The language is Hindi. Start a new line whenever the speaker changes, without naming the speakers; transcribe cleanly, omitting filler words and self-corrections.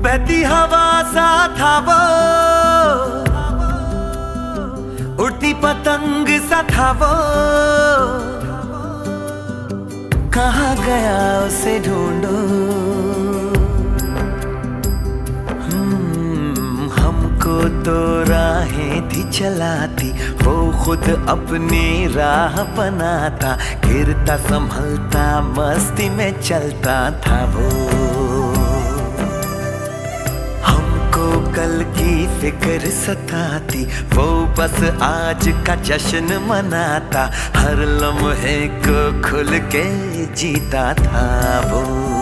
बहती हवा सा था वो, उड़ती पतंग सा था वो, कहाँ गया उसे ढूंढो। हमको तो राहें थी चलाती, वो खुद अपनी राह बनाता, गिरता संभलता मस्ती में चलता था वो। हमको कल की फिक्र सताती, वो बस आज का जश्न मनाता, हर लम्हे को खुल के जीता था वो।